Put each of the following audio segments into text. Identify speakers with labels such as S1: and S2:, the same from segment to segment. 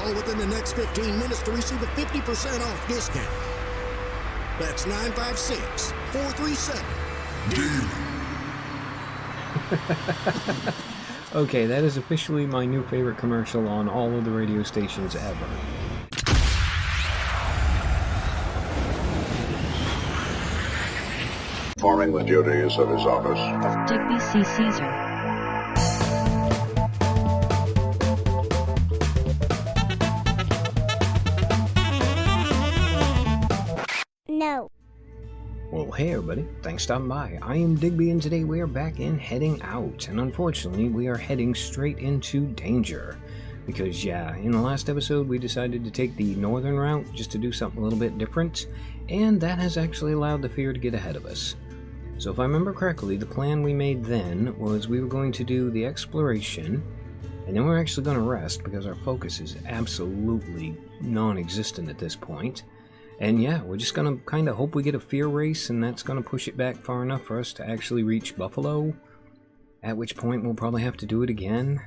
S1: Call within the next 15 minutes to receive a 50% off discount. That's 956-437-DEAL.
S2: Okay, that is officially my new favorite commercial on all of the radio stations ever.
S3: Performing the duties of his office.
S4: Digby C. Caesar.
S5: No.
S2: Well, hey everybody, thanks for stopping by. I am Digby, and today we are back in Heading Out, and unfortunately we are heading straight into danger. Because yeah, in the last episode we decided to take the northern route just to do something a little bit different, and that has actually allowed the fear to get ahead of us. So if I remember correctly, the plan we made then was we were going to do the exploration, and then we're actually going to rest because our focus is absolutely non-existent at this point. And yeah, we're just going to kind of hope we get a fear race, and that's going to push it back far enough for us to actually reach Buffalo, at which point we'll probably have to do it again.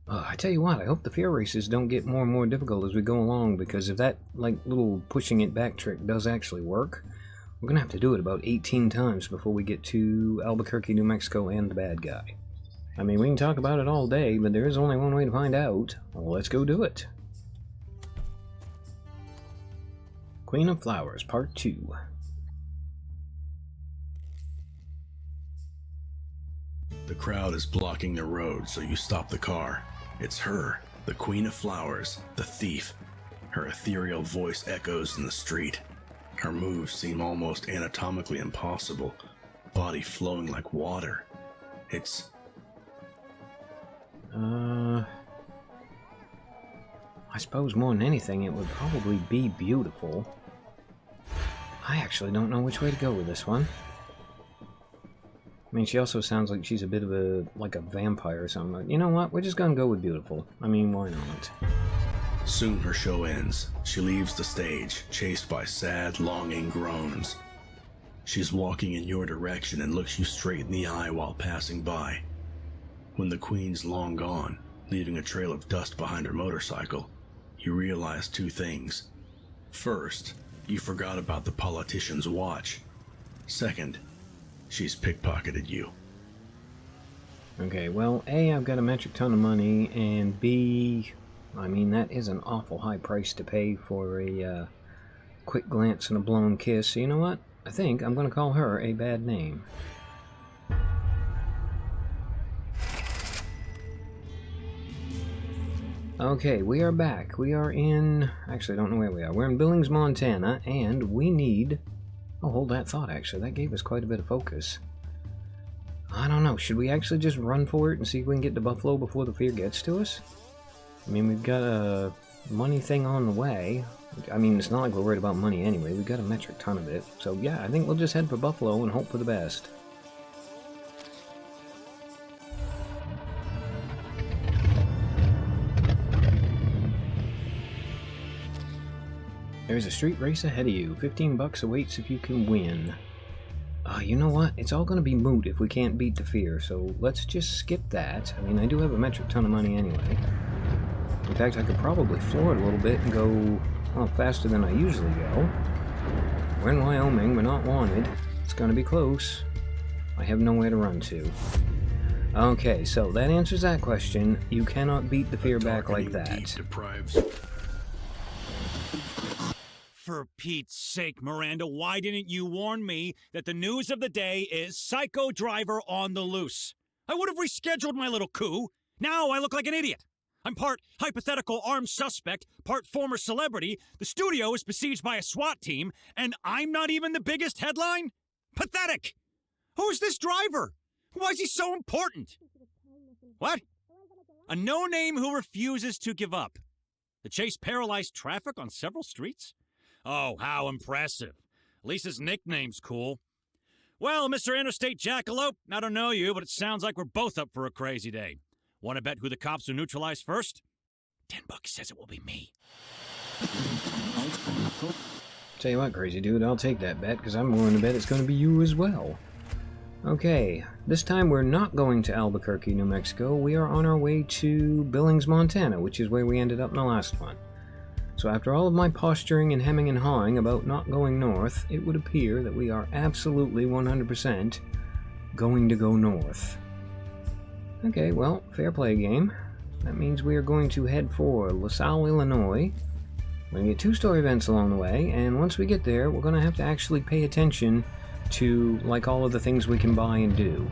S2: I tell you what, I hope the fear races don't get more and more difficult as we go along, because if that little pushing it back trick does actually work, we're going to have to do it about 18 times before we get to Albuquerque, New Mexico and the bad guy. I mean, we can talk about it all day, but there is only one way to find out. Well, let's go do it. Queen of Flowers, Part 2.
S6: The crowd is blocking the road, so you stop the car. It's her, the Queen of Flowers, the thief. Her ethereal voice echoes in the street. Her moves seem almost anatomically impossible, body flowing like water. It's...
S2: I suppose more than anything it would probably be beautiful. I actually don't know which way to go with this one. I mean, she also sounds like she's a bit of a vampire or something. You know what? We're just gonna go with beautiful. I mean, why not?
S6: Soon her show ends. She leaves the stage, chased by sad, longing groans. She's walking in your direction and looks you straight in the eye while passing by. When the Queen's long gone, leaving a trail of dust behind her motorcycle, you realize two things. First, you forgot about the politician's watch. Second, she's pickpocketed you.
S2: Okay, well, A, I've got a metric ton of money, and B, I mean, that is an awful high price to pay for a quick glance and a blown kiss. So you know what? I think I'm going to call her a bad name. Okay, we are back. We are in... Actually, I don't know where we are. We're in Billings, Montana, and we need... Oh, hold that thought, actually. That gave us quite a bit of focus. I don't know. Should we actually just run for it and see if we can get to Buffalo before the fear gets to us? I mean, we've got a money thing on the way. I mean, it's not like we're worried about money anyway. We've got a metric ton of it. So, yeah, I think we'll just head for Buffalo and hope for the best. There's a street race ahead of you. 15 bucks awaits if you can win. You know what? It's all going to be moot if we can't beat the fear, so let's just skip that. I mean, I do have a metric ton of money anyway. In fact, I could probably floor it a little bit and go, well, faster than I usually go. We're in Wyoming. We're not wanted. It's going to be close. I have nowhere to run to. Okay, so that answers that question. You cannot beat the fear back like that.
S7: For Pete's sake, Miranda, why didn't you warn me that the news of the day is psycho driver on the loose? I would have rescheduled my little coup. Now I look like an idiot. I'm part hypothetical armed suspect, part former celebrity. The studio is besieged by a SWAT team, and I'm not even the biggest headline? Pathetic! Who's this driver? Why is he so important? What? A no-name who refuses to give up. The chase paralyzed traffic on several streets? Oh, how impressive. At least his nickname's cool. Well, Mr. Interstate Jackalope, I don't know you, but it sounds like we're both up for a crazy day. Want to bet who the cops will neutralize first? $10 says it will be me.
S2: Tell you what, crazy dude, I'll take that bet, because I'm willing to bet it's going to be you as well. Okay, this time we're not going to Albuquerque, New Mexico. We are on our way to Billings, Montana, which is where we ended up in the last one. So after all of my posturing and hemming and hawing about not going north, it would appear that we are absolutely 100% going to go north. Okay, well, fair play game. That means we are going to head for LaSalle, Illinois. We're going to get 2 story events along the way, and once we get there, we're going to have to actually pay attention to, like, all of the things we can buy and do.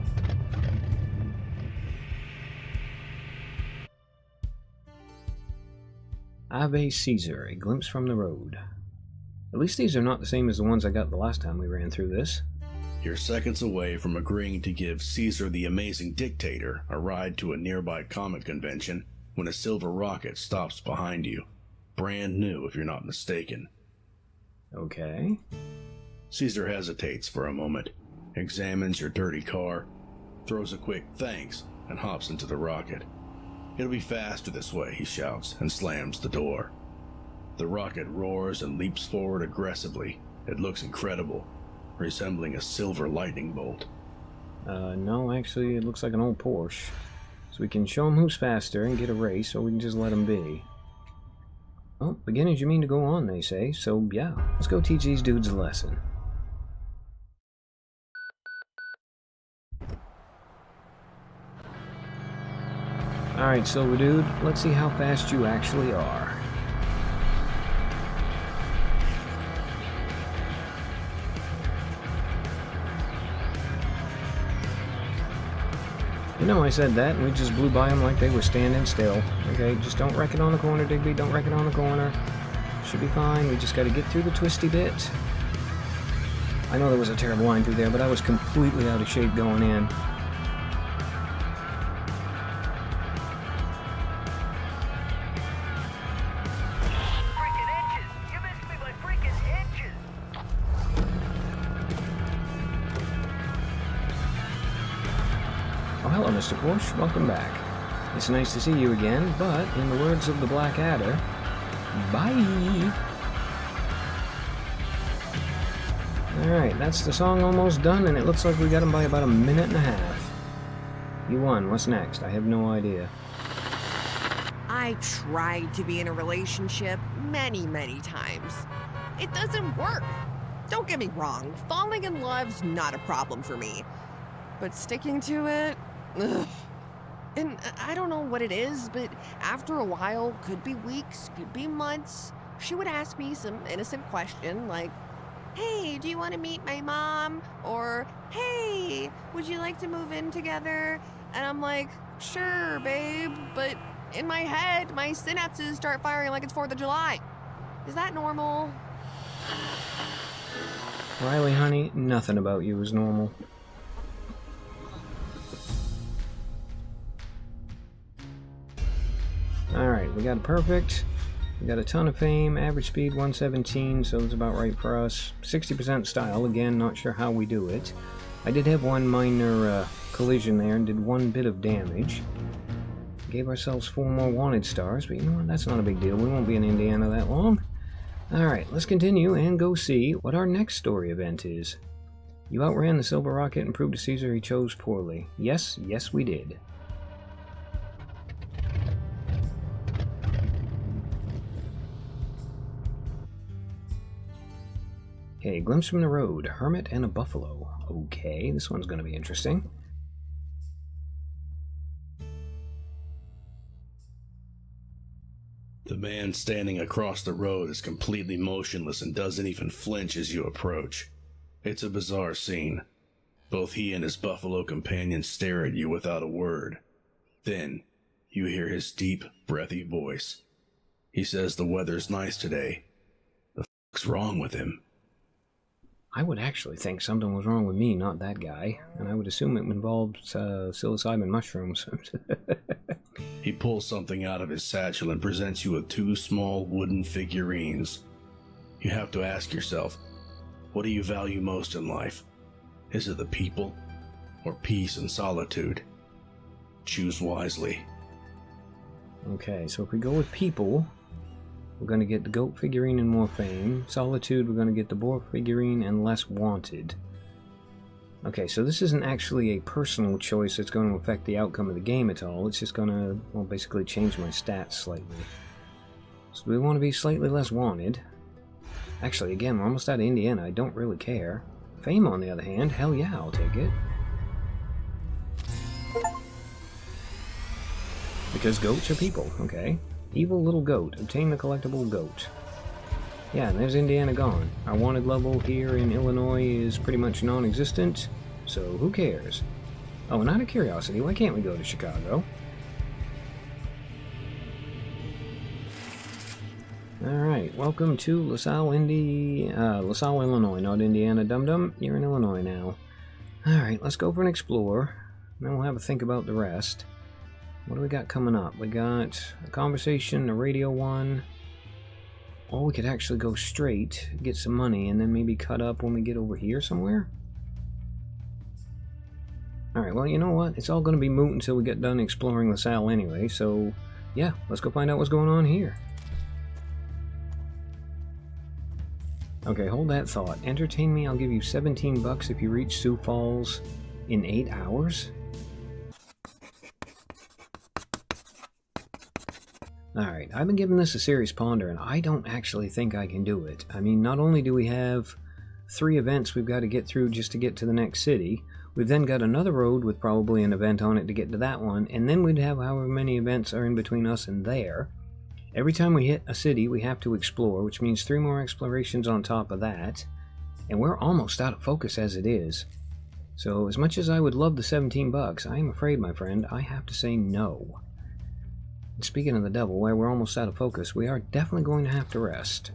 S2: Ave Caesar, a glimpse from the road. At least these are not the same as the ones I got the last time we ran through this.
S6: You're seconds away from agreeing to give Caesar the Amazing Dictator a ride to a nearby comic convention when a silver rocket stops behind you. Brand new, if you're not mistaken.
S2: Okay.
S6: Caesar hesitates for a moment, examines your dirty car, throws a quick thanks, and hops into the rocket. It'll be faster this way, he shouts, and slams the door. The rocket roars and leaps forward aggressively. It looks incredible, resembling a silver lightning bolt.
S2: No, actually, it looks like an old Porsche. So we can show him who's faster and get a race, or we can just let him be. Well, beginners you mean to go on, they say, so yeah, let's go teach these dudes a lesson. Alright, Silver Dude, let's see how fast you actually are. You know, I said that, and we just blew by them like they were standing still. Okay, just don't wreck it on the corner, Digby. Don't wreck it on the corner. Should be fine. We just got to get through the twisty bit. I know there was a terrible line through there, but I was completely out of shape going in. Oh, hello, Mr. Porsche. Welcome back. It's nice to see you again, but in the words of the Black Adder, bye! Alright, that's the song almost done, and it looks like we got him by about 1.5 minutes. You won. What's next? I have no idea.
S8: I tried to be in a relationship many, many times. It doesn't work. Don't get me wrong, falling in love's not a problem for me. But sticking to it, ugh. And I don't know what it is, but after a while, could be weeks, could be months, she would ask me some innocent question like, hey, do you want to meet my mom? Or, hey, would you like to move in together? And I'm like, sure, babe, but in my head, my synapses start firing like it's 4th of July. Is that normal?
S2: Riley, honey, nothing about you is normal. Alright, we got a perfect. We got a ton of fame, average speed 117, so it's about right for us. 60% style, again, not sure how we do it. I did have one minor collision there and did 1 bit of damage. Gave ourselves 4 more wanted stars, but you know what, that's not a big deal. We won't be in Indiana that long. Alright, let's continue and go see what our next story event is. You outran the Silver Rocket and proved to Caesar he chose poorly. Yes, yes we did. Okay, glimpse from the road. Hermit and a buffalo. Okay, this one's going to be interesting.
S6: The man standing across the road is completely motionless and doesn't even flinch as you approach. It's a bizarre scene. Both he and his buffalo companion stare at you without a word. Then, you hear his deep, breathy voice. He says the weather's nice today. The fuck's wrong with him?
S2: I would actually think something was wrong with me, not that guy. And I would assume it involved psilocybin mushrooms.
S6: He pulls something out of his satchel and presents you with 2 small wooden figurines. You have to ask yourself, what do you value most in life? Is it the people or peace and solitude? Choose wisely.
S2: Okay, so if we go with people, we're going to get the goat figurine and more fame. Solitude, we're going to get the boar figurine and less wanted. Okay, so this isn't actually a personal choice that's going to affect the outcome of the game at all. It's just going to, well, basically change my stats slightly. So we want to be slightly less wanted. Actually, again, we're almost out of Indiana. I don't really care. Fame, on the other hand, hell yeah, I'll take it. Because goats are people, okay? Evil little goat. Obtain the collectible goat. Yeah, and there's Indiana gone. Our wanted level here in Illinois is pretty much non-existent, so who cares? Oh, and out of curiosity, why can't we go to Chicago? Alright, welcome to LaSalle, Illinois, not Indiana, dum-dum. You're in Illinois now. Alright, let's go for an explore, then we'll have a think about the rest. What do we got coming up? We got a conversation, a radio one. Or we could actually go straight, get some money, and then maybe cut up when we get over here somewhere? Alright, well, you know what? It's all going to be moot until we get done exploring LaSalle anyway, so yeah, let's go find out what's going on here. Okay, hold that thought. Entertain me, I'll give you 17 bucks if you reach Sioux Falls in 8 hours? Alright, I've been giving this a serious ponder, and I don't actually think I can do it. I mean, not only do we have 3 events we've got to get through just to get to the next city, we've then got another road with probably an event on it to get to that one, and then we'd have however many events are in between us and there. Every time we hit a city, we have to explore, which means 3 more explorations on top of that, and we're almost out of focus as it is. So, as much as I would love the 17 bucks, I am afraid, my friend, I have to say no. Speaking of the devil, while we're almost out of focus, we are definitely going to have to rest.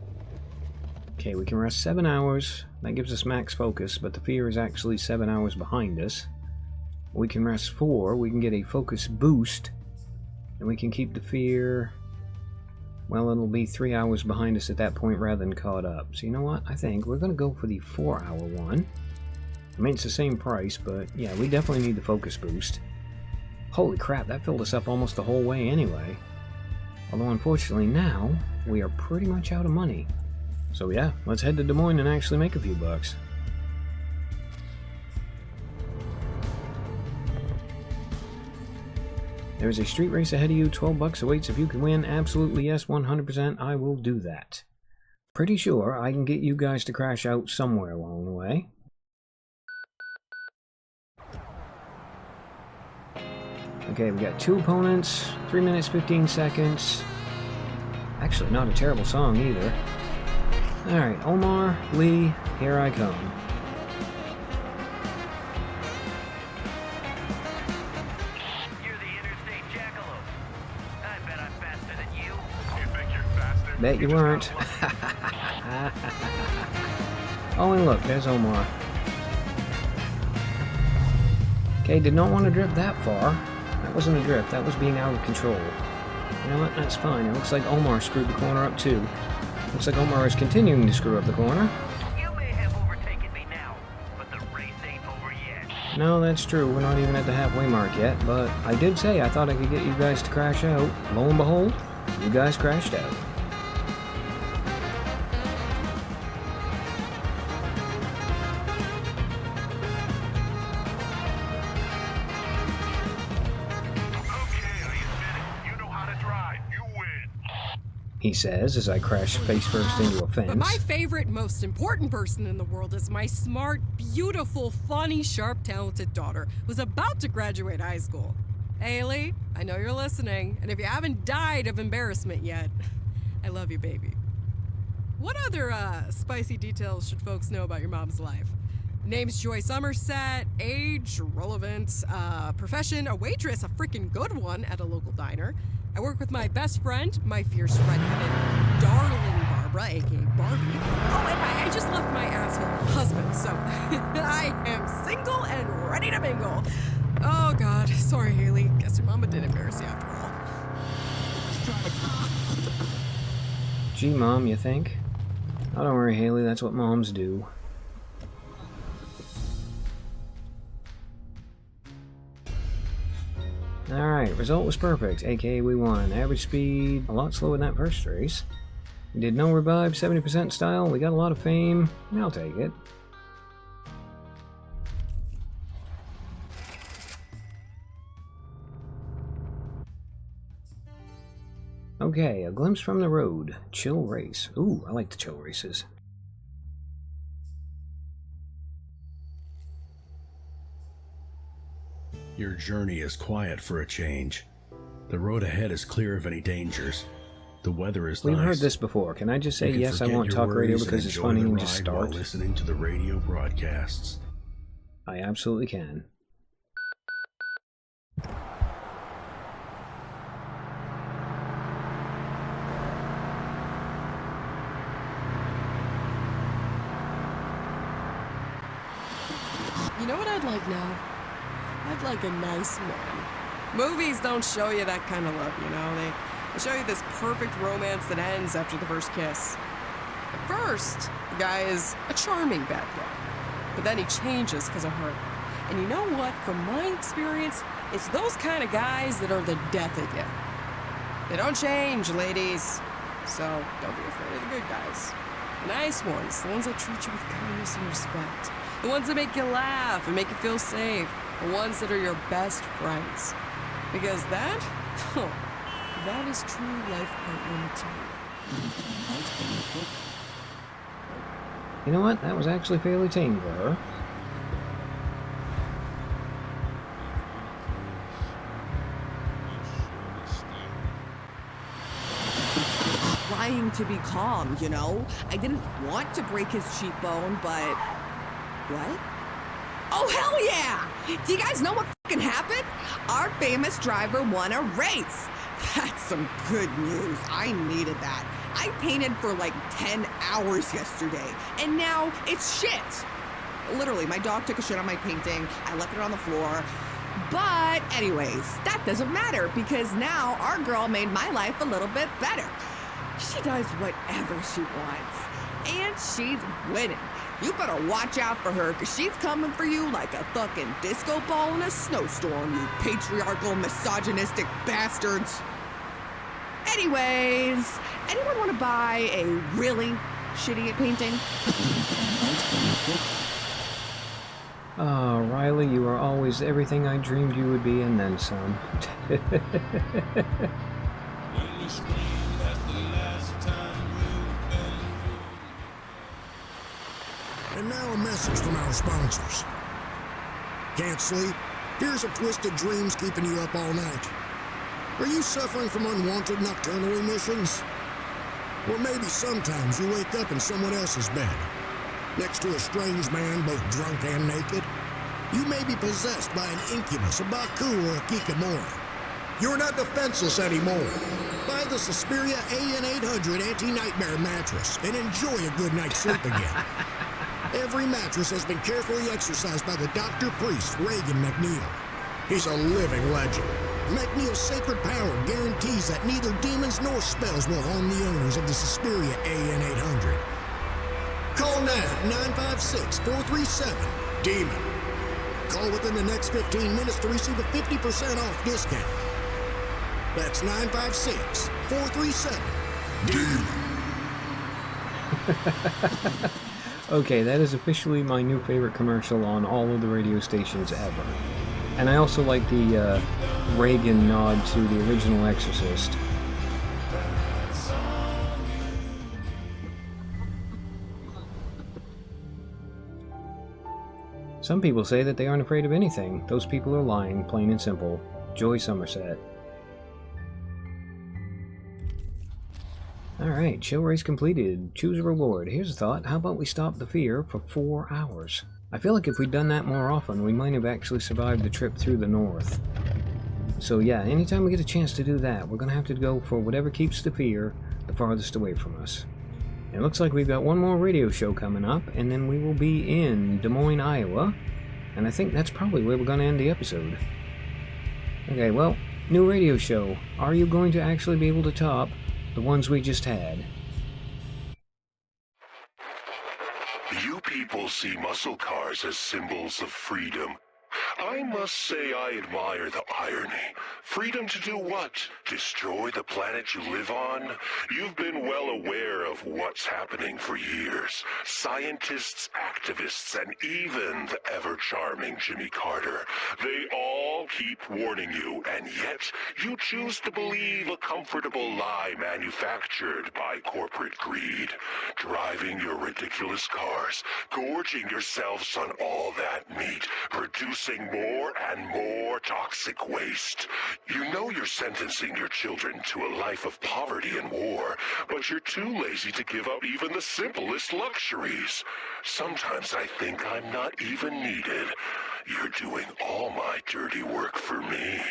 S2: Okay, we can rest 7 hours. That gives us max focus, but the fear is actually 7 hours behind us. We can rest 4. We can get a focus boost, and we can keep the fear... Well, it'll be 3 hours behind us at that point rather than caught up. So you know what? I think we're going to go for the 4-hour one. I mean, it's the same price, but yeah, we definitely need the focus boost. Holy crap, that filled us up almost the whole way anyway. Although unfortunately now, we are pretty much out of money. So yeah, let's head to Des Moines and actually make a few bucks. There's a street race ahead of you, 12 bucks awaits if you can win. Absolutely yes, 100% I will do that. Pretty sure I can get you guys to crash out somewhere along the way. Okay, we got 2 opponents, 3 minutes 15 seconds. Actually, not a terrible song either. Alright, Omar, Lee, here I come.
S9: You're the interstate jackalope. I bet I'm faster than you.
S3: You think you're faster?
S2: Bet you weren't. Oh, and look, there's Omar. Okay, did not want to drift that far. That wasn't a drift, that was being out of control. You know what, that's fine. It looks like Omar screwed the corner up too. Looks like Omar is continuing to screw up the corner.
S9: You may have overtaken me now, but the race ain't over yet.
S2: No, that's true. We're not even at the halfway mark yet, but I did say I thought I could get you guys to crash out. Lo and behold, you guys crashed out. He says as I crash face first into a fence.
S10: But my favorite, most important person in the world is my smart, beautiful, funny, sharp, talented daughter who's about to graduate high school. Haley, I know you're listening, and if you haven't died of embarrassment yet, I love you, baby. What other spicy details should folks know about your mom's life? Name's Joy Somerset, age, relevant, profession, a waitress, a freaking good one at a local diner. I work with my best friend, my fierce redheaded darling Barbara, aka Barbie. Oh, and I just left my asshole husband, so I am single and ready to mingle. Oh God, sorry Haley, guess your mama did embarrass you after all.
S2: Gee, Mom, you think? Oh, don't worry, Haley, that's what moms do. Alright, result was perfect, aka we won. Average speed, a lot slower than that first race. We did no revive, 70% style, we got a lot of fame. I'll take it. Okay, a glimpse from the road. Chill race. Ooh, I like the chill races.
S6: Your journey is quiet for a change. The road ahead is clear of any dangers. The weather is
S2: We've
S6: nice.
S2: heard this before. Can I just say
S6: You can
S2: yes, I
S6: forget
S2: want
S6: your
S2: talk radio
S6: worries
S2: because
S6: and
S2: it's
S6: enjoy
S2: funny
S6: the
S2: and just
S6: ride while
S2: start?
S6: listening to the radio broadcasts.
S2: I absolutely can.
S10: You know what I'd like now? I'd like a nice one. Movies don't show you that kind of love, you know? They show you this perfect romance that ends after the first kiss. At first, the guy is a charming bad guy, but then he changes because of her. And you know what? From my experience, it's those kind of guys that are the death of you. They don't change, ladies. So don't be afraid of the good guys. The nice ones, the ones that treat you with kindness and respect. The ones that make you laugh and make you feel safe. The ones that are your best friends. Because that, that is true life partner material.
S2: You know what? That was actually fairly tame for her.
S8: Trying to be calm, you know? I didn't want to break his cheekbone, but... What? Oh, hell yeah! Do you guys know what fucking happened? Our famous driver won a race. That's some good news. I needed that. I painted for like 10 hours yesterday, and now it's shit. Literally, my dog took a shit on my painting. I left it on the floor. But anyways, that doesn't matter because now our girl made my life a little bit better. She does whatever she wants. And she's winning. You better watch out for her, because she's coming for you like a fucking disco ball in a snowstorm, you patriarchal, misogynistic bastards. Anyways, anyone want to buy a really shitty painting?
S2: Ah, Riley, you are always everything I dreamed you would be and then some.
S1: And now a message from our sponsors. Can't sleep? Fears of twisted dreams keeping you up all night. Are you suffering from unwanted nocturnal emissions? Or maybe sometimes you wake up in someone else's bed, next to a strange man both drunk and naked. You may be possessed by an incubus, a Baku, or a Kikamora. You're not defenseless anymore. Buy the Suspiria AN800 anti-nightmare mattress and enjoy a good night's sleep again. Every mattress has been carefully exercised by the Dr. Priest, Reagan McNeil. He's a living legend. McNeil's sacred power guarantees that neither demons nor spells will harm the owners of the Suspiria AN800. Call now, 956-437-DEMON. Call within the next 15 minutes to receive a 50% off discount. That's 956-437-DEMON.
S2: Okay, that is officially my new favorite commercial on all of the radio stations ever. And I also like the Reagan nod to the original Exorcist. Some people say that they aren't afraid of anything. Those people are lying, plain and simple. Joy Somerset. Alright, chill race completed. Choose a reward. Here's a thought. How about we stop the fear for 4 hours? I feel like if we'd done that more often, we might have actually survived the trip through the north. So yeah, anytime we get a chance to do that, we're going to have to go for whatever keeps the fear the farthest away from us. It looks like we've got one more radio show coming up, and then we will be in Des Moines, Iowa. And I think that's probably where we're going to end the episode. Okay, well, new radio show. Are you going to actually be able to top the ones we just had?
S11: You people see muscle cars as symbols of freedom. I must say I admire the irony. Freedom to do what? Destroy the planet you live on? You've been well aware of what's happening for years. Scientists, activists, and even the ever-charming Jimmy Carter. They all all keep warning you, and yet you choose to believe a comfortable lie manufactured by corporate greed. Driving your ridiculous cars, gorging yourselves on all that meat, producing more and more toxic waste. You know you're sentencing your children to a life of poverty and war, but you're too lazy to give up even the simplest luxuries. Sometimes I think I'm not even needed. You're doing all my dirty work for me.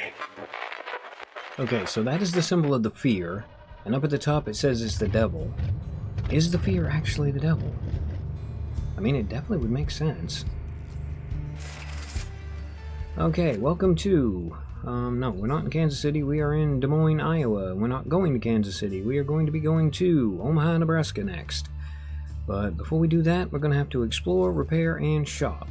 S2: Okay, so that is the symbol of the fear, and up at the top it says it's the devil. Is the fear actually the devil? I mean, it definitely would make sense. Okay, welcome to... no, we're not in Kansas City, we are in Des Moines, Iowa. We're not going to Kansas City, we are going to be going to Omaha, Nebraska next. But before we do that, we're going to have to explore, repair, and shop.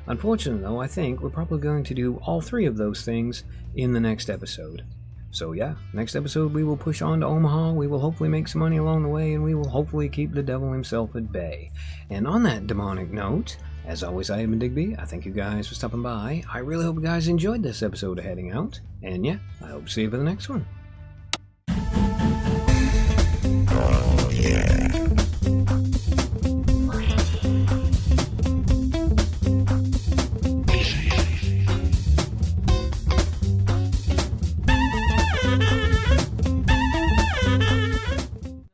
S2: Unfortunately, though, I think we're probably going to do all three of those things in the next episode. So yeah, next episode we will push on to Omaha, we will hopefully make some money along the way, and we will hopefully keep the devil himself at bay. And on that demonic note, as always, I am Digby. I thank you guys for stopping by. I really hope you guys enjoyed this episode of Heading Out. And yeah, I hope to see you for the next one.
S11: Oh, yeah.